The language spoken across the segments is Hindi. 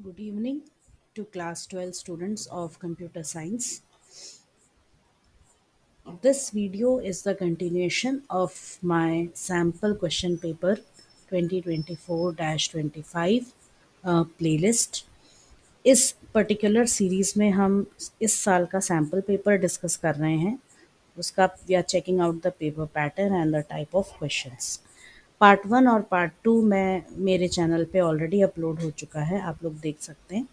Good evening to class 12 students of computer science. This video is the continuation of my sample question paper 2024-25 playlist. इस पर्टिकुलर सीरीज में हम इस साल का सैम्पल पेपर डिस्कस कर रहे हैं. उसका we are checking out the paper pattern and the type of questions. Part 1 और पार्ट 2 में मेरे चैनल पे ऑलरेडी अपलोड हो चुका है, आप लोग देख सकते हैं.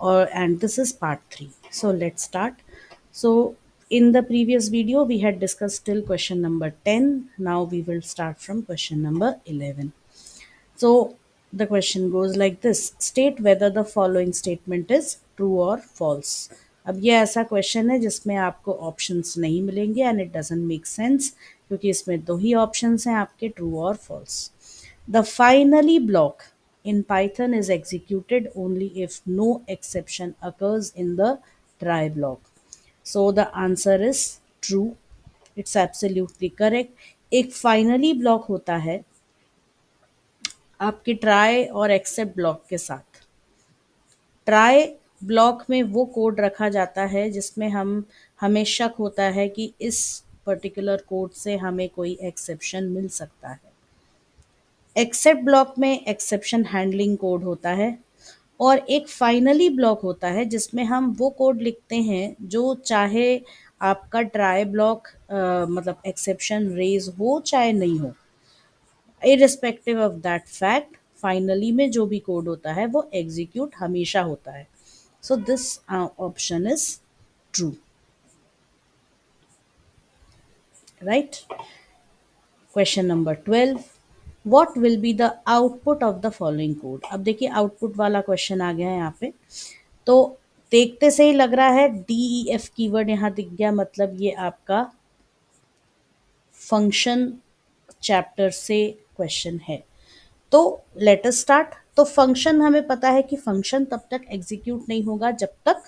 और and this is part 3. So let's start. So in the previous video we had discussed till question number 10. Now we will start from question number 11. So the question goes like this: state whether the following statement is true or false. अब ये ऐसा क्वेश्चन है जिसमें आपको ऑप्शंस नहीं मिलेंगे and it doesn't make sense, क्योंकि इसमें दो ही ऑप्शंस हैं आपके, ट्रू और false. The finally block in Python is executed only if no exception occurs in the try block. So the answer is true. It's absolutely correct. एक फाइनली ब्लॉक होता है आपके ट्राई और एक्सेप्ट ब्लॉक के साथ. ट्राई ब्लॉक में वो कोड रखा जाता है जिसमें हमें शक होता है कि इस पर्टिकुलर कोड से हमें कोई एक्सेप्शन मिल सकता है. एक्सेप्ट ब्लॉक में एक्सेप्शन हैंडलिंग कोड होता है, और एक फाइनली ब्लॉक होता है जिसमें हम वो कोड लिखते हैं जो चाहे आपका ट्राई ब्लॉक मतलब एक्सेप्शन रेज हो चाहे नहीं हो, irrespective of that fact finally में जो भी कोड होता है वो एग्जीक्यूट हमेशा होता है. So this option is true, right. Question number 12. What will be the output of the following code. अब देखिए आउटपुट वाला क्वेश्चन आ गया है यहाँ पे. तो देखते से ही लग रहा है DEF कीवर्ड यहाँ दिख गया, मतलब ये आपका फंक्शन चैप्टर से क्वेश्चन है. तो लेट अस स्टार्ट. तो फंक्शन हमें पता है कि फंक्शन तब तक एग्जीक्यूट नहीं होगा जब तक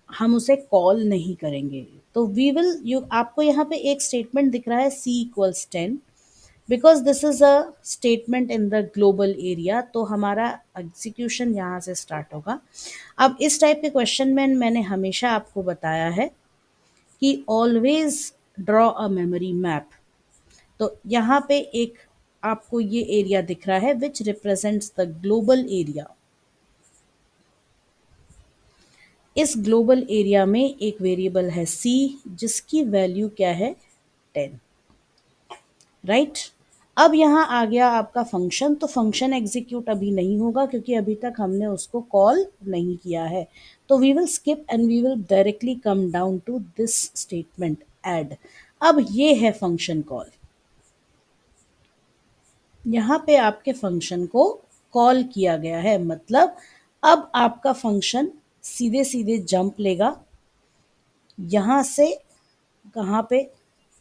हम उसे कॉल नहीं करेंगे. तो वी विल यू आपको यहाँ पे एक स्टेटमेंट दिख रहा है C=10, because this is a statement in the global area, तो हमारा एग्जीक्यूशन यहाँ से स्टार्ट होगा. अब इस टाइप के क्वेश्चन में मैंने हमेशा आपको बताया है कि always draw a memory map. तो यहाँ पे एक आपको ये एरिया दिख रहा है विच रिप्रेजेंट्स द ग्लोबल एरिया. इस ग्लोबल एरिया में एक वेरिएबल है C जिसकी वैल्यू क्या है 10, राइट. अब यहाँ आ गया आपका फंक्शन. तो फंक्शन एग्जीक्यूट अभी नहीं होगा क्योंकि अभी तक हमने उसको कॉल नहीं किया है. तो we will skip and we will directly come down to this statement add. अब ये है फंक्शन कॉल. यहाँ पे आपके फंक्शन को कॉल किया गया है, मतलब अब आपका फंक्शन सीधे सीधे जंप लेगा यहाँ से कहाँ पे,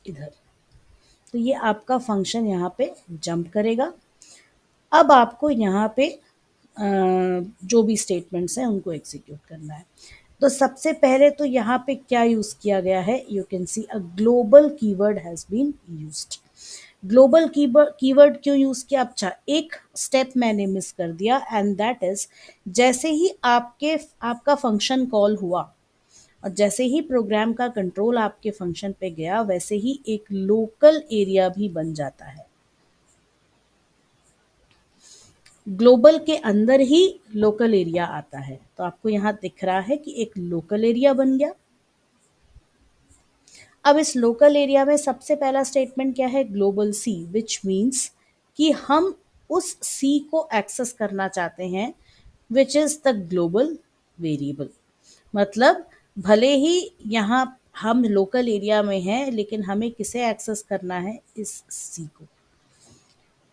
इधर. तो ये आपका फंक्शन यहाँ पे जंप करेगा. अब आपको यहाँ पे जो भी स्टेटमेंट्स हैं उनको एग्जीक्यूट करना है. तो सबसे पहले तो यहाँ पे क्या यूज किया गया है, you can see a global keyword has been used. Global keyword क्यों यूज किया. अच्छा, एक स्टेप मैंने मिस कर दिया एंड दैट इज, जैसे ही आपका फंक्शन कॉल हुआ और जैसे ही प्रोग्राम का कंट्रोल आपके फंक्शन पे गया, वैसे ही एक लोकल एरिया भी बन जाता है. ग्लोबल के अंदर ही लोकल एरिया आता है. तो आपको यहाँ दिख रहा है कि एक लोकल एरिया बन गया. अब इस लोकल एरिया में सबसे पहला स्टेटमेंट क्या है, ग्लोबल C, विच मीन्स कि हम उस C को एक्सेस करना चाहते हैं which is the global variable. मतलब भले ही यहाँ हम लोकल एरिया में हैं लेकिन हमें किसे एक्सेस करना है, इस C को.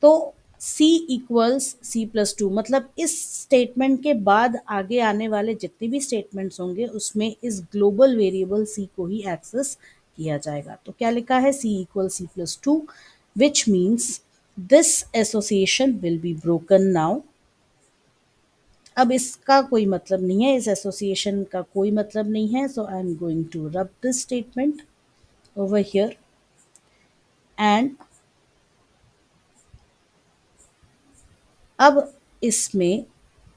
तो C=C+2, मतलब इस स्टेटमेंट के बाद आगे आने वाले जितने भी स्टेटमेंट्स होंगे उसमें इस ग्लोबल वेरिएबल C को ही एक्सेस किया जाएगा. तो क्या लिखा है, C=C+2, which means this association will be broken now. अब इसका कोई मतलब नहीं है, इस एसोसिएशन का कोई मतलब नहीं है. So I am going to rub this statement over here and अब इसमें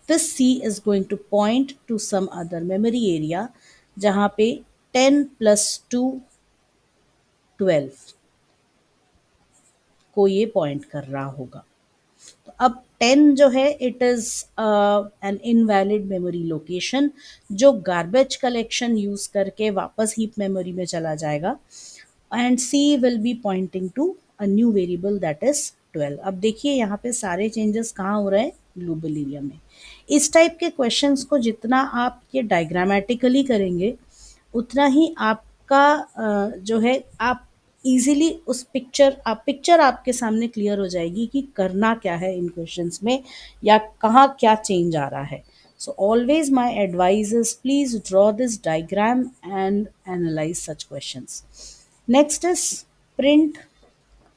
this c is going to point to some other memory area जहाँ पे 10 + 2 12 को ये पॉइंट कर रहा होगा। तो अब 10 जो है it is an invalid memory location जो गार्बेज कलेक्शन यूज करके वापस हीप मेमोरी में चला जाएगा and C will be pointing to a new variable that is 12। अब देखिए यहाँ पे सारे चेंजेस कहाँ हो रहे हैं, ग्लोबल एरिया में। इस टाइप के क्वेश्चंस को जितना आप ये डायग्रामेटिकली करेंगे उतना ही आपका जो है आप इजीली उस पिक्चर आपके सामने क्लियर हो जाएगी कि करना क्या है इन क्वेश्चंस में या कहाँ क्या चेंज आ रहा है। So always my advice is please draw this diagram and analyse such questions. Next is print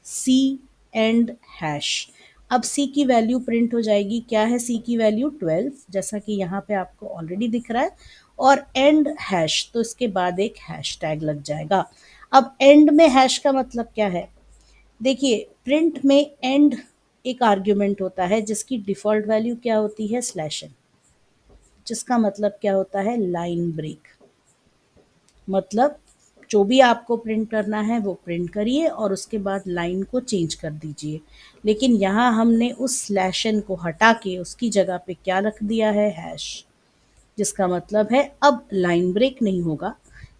C and hash. अब सी की वैल्यू प्रिंट हो जाएगी, क्या है सी की वैल्यू 12 जैसा कि यहाँ पे आपको ऑलरेडी दिख रहा है, और एंड हैश तो इसके बाद एक हैश टैग लग जाएगा। अब एंड में हैश का मतलब क्या है, देखिए प्रिंट में एंड एक आर्ग्यूमेंट होता है जिसकी डिफॉल्ट वैल्यू क्या होती है स्लैश एन, जिसका मतलब क्या होता है लाइन ब्रेक। मतलब जो भी आपको प्रिंट करना है वो प्रिंट करिए और उसके बाद लाइन को चेंज कर दीजिए। लेकिन यहाँ हमने उस स्लैश एन को हटा के उसकी जगह पे क्या रख दिया है हैश, जिसका मतलब है अब लाइन ब्रेक नहीं होगा।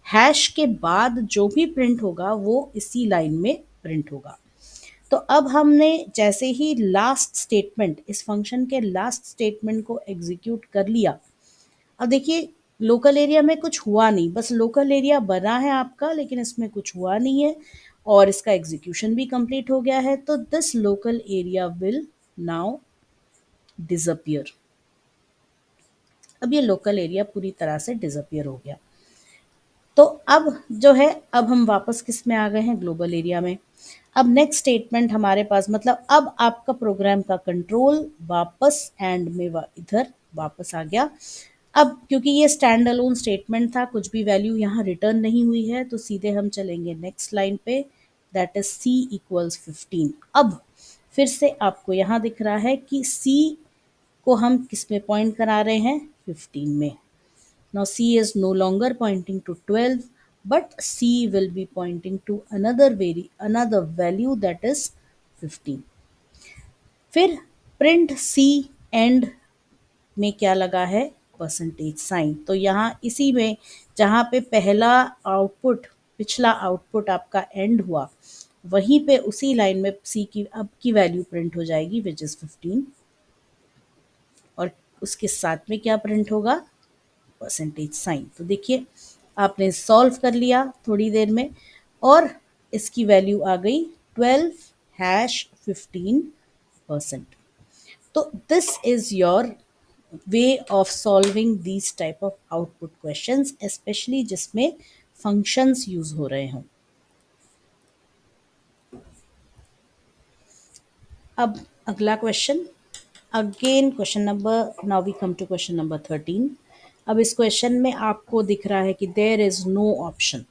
हैश के बाद जो भी प्रिंट होगा वो इसी लाइन में प्रिंट होगा। तो अब हमने जैसे ही लास्ट स्टेटमेंट इस फंक्शन के लास्ट स्टेटमेंट को एग्जीक्यूट कर लिया, अब देखिए लोकल एरिया में कुछ हुआ नहीं, बस लोकल एरिया बना है आपका लेकिन इसमें कुछ हुआ नहीं है और इसका एग्जीक्यूशन भी कंप्लीट हो गया है। तो this local area will now disappear. अब ये लोकल एरिया पूरी तरह से डिसअपियर हो गया। तो अब जो है अब हम वापस किस में आ गए हैं, ग्लोबल एरिया में। अब नेक्स्ट स्टेटमेंट हमारे पास मतलब अब आपका प्रोग्राम का कंट्रोल वापस एंड में इधर वापस आ गया। अब क्योंकि ये स्टैंड अलोन स्टेटमेंट था, कुछ भी वैल्यू यहाँ रिटर्न नहीं हुई है, तो सीधे हम चलेंगे नेक्स्ट लाइन पे, दैट इज c इक्वल्स 15। अब फिर से आपको यहाँ दिख रहा है कि c को हम किस में पॉइंट करा रहे हैं, 15 में। Now C is no longer pointing to 12, but C will be pointing to another value that is 15. फिर print C end में क्या लगा है, परसेंटेज साइन। तो यहाँ इसी में जहाँ पे पहला आउटपुट पिछला आउटपुट आपका एंड हुआ वहीं पे उसी लाइन में सी की अब की वैल्यू प्रिंट हो जाएगी विच इज 15, और उसके साथ में क्या प्रिंट होगा, परसेंटेज साइन। तो देखिए आपने सॉल्व कर लिया थोड़ी देर में और इसकी वैल्यू आ गई 12 हैश 15%। तो this is your way of solving these type of output questions, specially जिसमें फंक्शंस यूज हो रहे हों। अब अगला question, again question number, now we come to question number 13। अब इस क्वेश्चन में आपको दिख रहा है कि देयर इज नो ऑप्शन।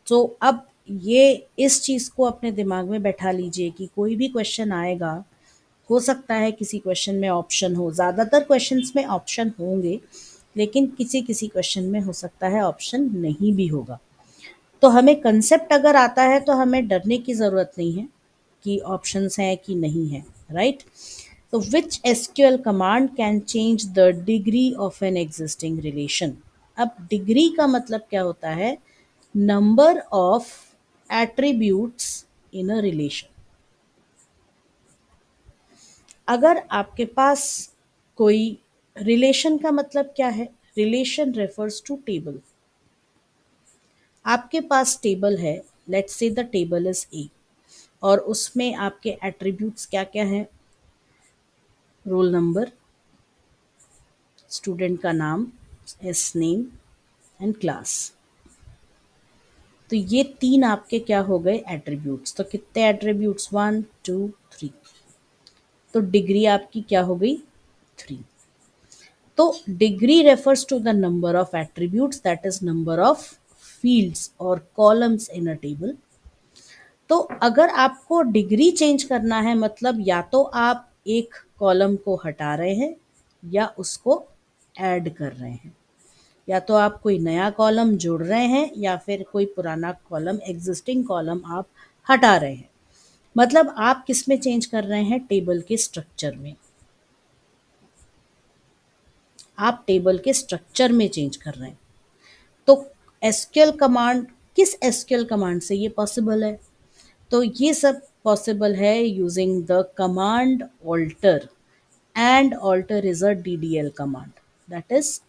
तो अब ये इस चीज़ को अपने दिमाग में बैठा लीजिए कि कोई भी क्वेश्चन आएगा, हो सकता है किसी क्वेश्चन में ऑप्शन हो, ज़्यादातर क्वेश्चंस में ऑप्शन होंगे लेकिन किसी किसी क्वेश्चन में हो सकता है ऑप्शन नहीं भी होगा। तो हमें कंसेप्ट अगर आता है तो हमें डरने की ज़रूरत नहीं है कि ऑप्शंस हैं कि नहीं है, राइट। तो which SQL command can change the degree of an existing relation. अब डिग्री का मतलब क्या होता है, number of attributes in a relation. अगर आपके पास कोई रिलेशन का मतलब क्या है, रिलेशन रेफर्स टू टेबल। आपके पास टेबल है, let's say the table is A, और उसमें आपके एट्रीब्यूट्स क्या क्या हैं, रोल नंबर, स्टूडेंट का नाम, एस नेम एंड क्लास। तो ये तीन आपके क्या हो गए, एट्रीब्यूट्स। तो कितने एट्रीब्यूट्स, 1 2 3। तो डिग्री आपकी क्या हो गई, 3। तो degree refers to the number of attributes, that is number of fields और कॉलम्स इन अ टेबल। तो अगर आपको डिग्री चेंज करना है मतलब या तो आप एक कॉलम को हटा रहे हैं या उसको ऐड कर रहे हैं। या तो आप कोई नया कॉलम जोड़ रहे हैं या फिर कोई पुराना कॉलम, एग्जिस्टिंग कॉलम आप हटा रहे हैं। मतलब आप किस में चेंज कर रहे हैं? टेबल के स्ट्रक्चर में। आप टेबल के स्ट्रक्चर में चेंज कर रहे हैं। तो एसक्यूएल कमांड, किस एसक्यूएल कमांड से ये पॉसिबल है? तो ये सब पॉसिबल है using the command alter, and alter is a DDL command. That is,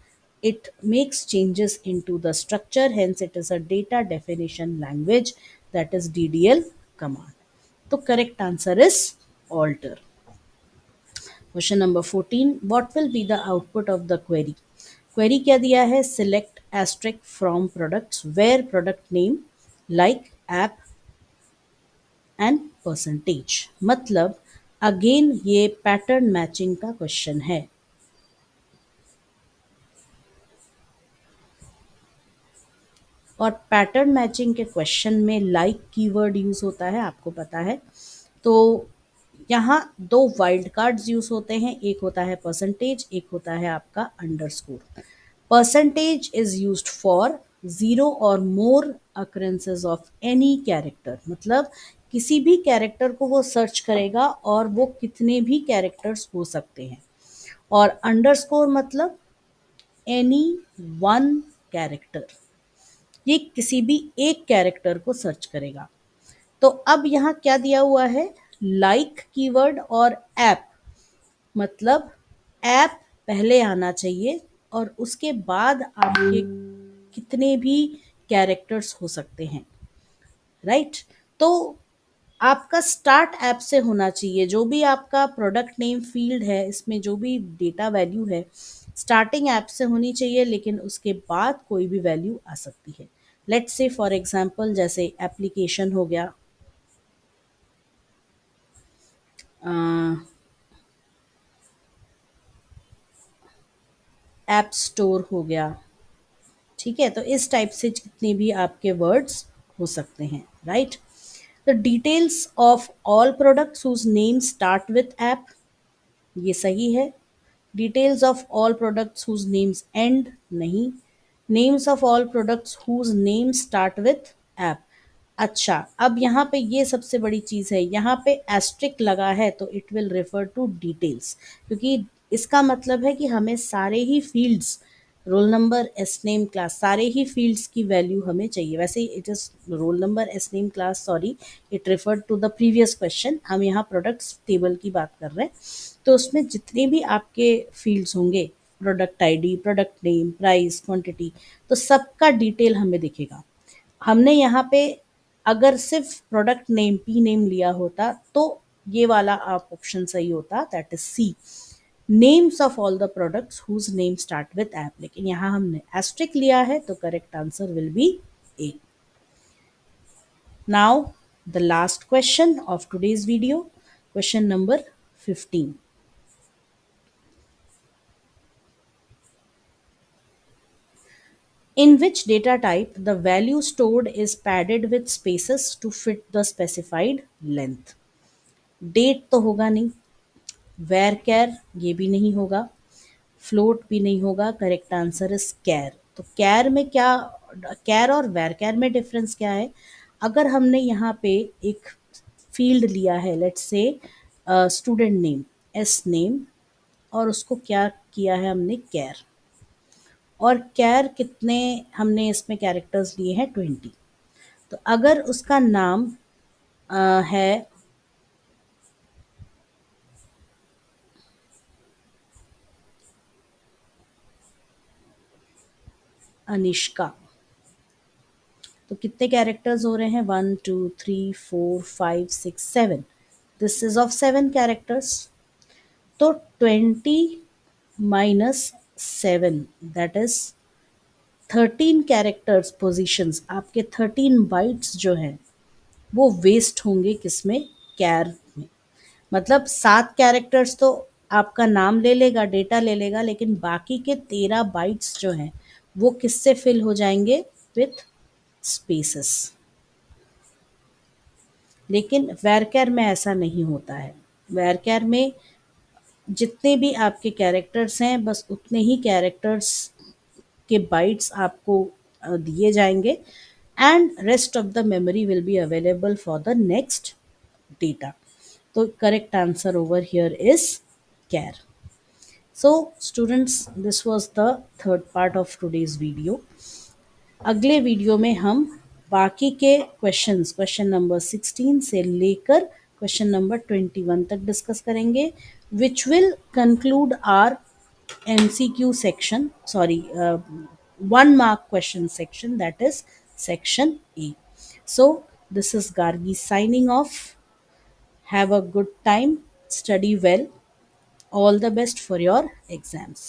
it makes changes into the structure, hence it is a data definition language, that is DDL command. So correct answer is alter. Question number 14, what will be the output of the query? Query क्या दिया है? Select asterisk from products where product name like app and percentage. मतलब अगेन ये पैटर्न मैचिंग का क्वेश्चन है। और पैटर्न मैचिंग के क्वेश्चन में लाइक कीवर्ड यूज होता है, आपको पता है। तो यहाँ दो वाइल्ड कार्ड्स यूज होते हैं, एक होता है परसेंटेज, एक होता है आपका underscore. Percentage is used for zero और मोर अकरेंसेस ऑफ एनी कैरेक्टर, मतलब किसी भी कैरेक्टर को वो सर्च करेगा और वो कितने भी कैरेक्टर्स हो सकते हैं। और अंडरस्कोर मतलब एनी वन कैरेक्टर, ये किसी भी एक कैरेक्टर को सर्च करेगा। तो अब यहाँ क्या दिया हुआ है? लाइक कीवर्ड और ऐप, मतलब ऐप पहले आना चाहिए और उसके बाद आपके कितने भी कैरेक्टर्स हो सकते हैं, राइट। तो आपका स्टार्ट ऐप से होना चाहिए। जो भी आपका प्रोडक्ट नेम फील्ड है, इसमें जो भी डेटा वैल्यू है, स्टार्टिंग ऐप से होनी चाहिए, लेकिन उसके बाद कोई भी वैल्यू आ सकती है। लेट्स से फॉर एग्जांपल जैसे एप्लीकेशन हो गया, ऐप स्टोर हो गया, ठीक है। तो इस टाइप से जितने भी आपके वर्ड्स हो सकते हैं, right. The details of all products whose name start with app, ये सही है। Details of all products whose names and, नहीं। Names of all products whose name start with app. अच्छा, अब यहाँ पे ये सबसे बड़ी चीज़ है, यहाँ पे एस्ट्रिक लगा है तो it will refer to details, क्योंकि इसका मतलब है कि हमें सारे ही fields, roll number, S name, class, सारे ही फील्ड्स की वैल्यू हमें चाहिए। वैसे it is roll number, S name, class, sorry, it refer to the previous question. हम यहाँ प्रोडक्ट्स टेबल की बात कर रहे हैं, तो उसमें जितने भी आपके फील्ड्स होंगे, product ID, product name, price, quantity, तो सबका डिटेल हमें दिखेगा। हमने यहाँ पे अगर सिर्फ प्रोडक्ट नेम, पी नेम लिया होता तो ये वाला आप ऑप्शन सही होता, that is C, names of all the products whose name start with app. लेकिन यहाँ हमने एस्ट्रिक लिया है तो correct answer will be A. Now the last question of today's video, question number 15। In which data type the value stored is padded with spaces to fit the specified length? Date तो होगा नहीं, वेर कैर ये भी नहीं होगा, फ्लोट भी नहीं होगा, करेक्ट आंसर इज कैर। तो कैर में क्या, कैर और वेर कैर में डिफरेंस क्या है? अगर हमने यहाँ पे एक फील्ड लिया है, लेट्स से स्टूडेंट नेम, एस नेम, और उसको क्या किया है हमने? कैर। और कैर कितने हमने इसमें कैरेक्टर्स लिए हैं? 20। तो अगर उसका नाम है अनिष्का, तो कितने कैरेक्टर्स हो रहे हैं? 1 2 3 4 5 6 7, दिस इज ऑफ 7 कैरेक्टर्स। तो 20 - 7, दैट इज 13 कैरेक्टर्स पोजिशंस, आपके 13 बाइट्स जो हैं वो वेस्ट होंगे किसमें? कैर में। मतलब 7 कैरेक्टर्स तो आपका नाम ले लेगा, डेटा ले लेगा, लेकिन बाकी के 13 बाइट्स जो हैं वो किससे फिल हो जाएंगे? With spaces. लेकिन वेरकेर में ऐसा नहीं होता है। वेरकेर में जितने भी आपके कैरेक्टर्स हैं बस उतने ही कैरेक्टर्स के बाइट्स आपको दिए जाएंगे, and rest of the memory will be available for the next data. तो correct answer over here is char. So students, this was the third part of today's video. अगले वीडियो में हम बाकी के क्वेश्चंस, क्वेश्चन नंबर 16 से लेकर क्वेश्चन नंबर 21 तक डिस्कस करेंगे, which will conclude our MCQ section, sorry, 1 mark question section, that is section A. So, this is Gargi signing off. Have a good time, study well. All the best for your exams.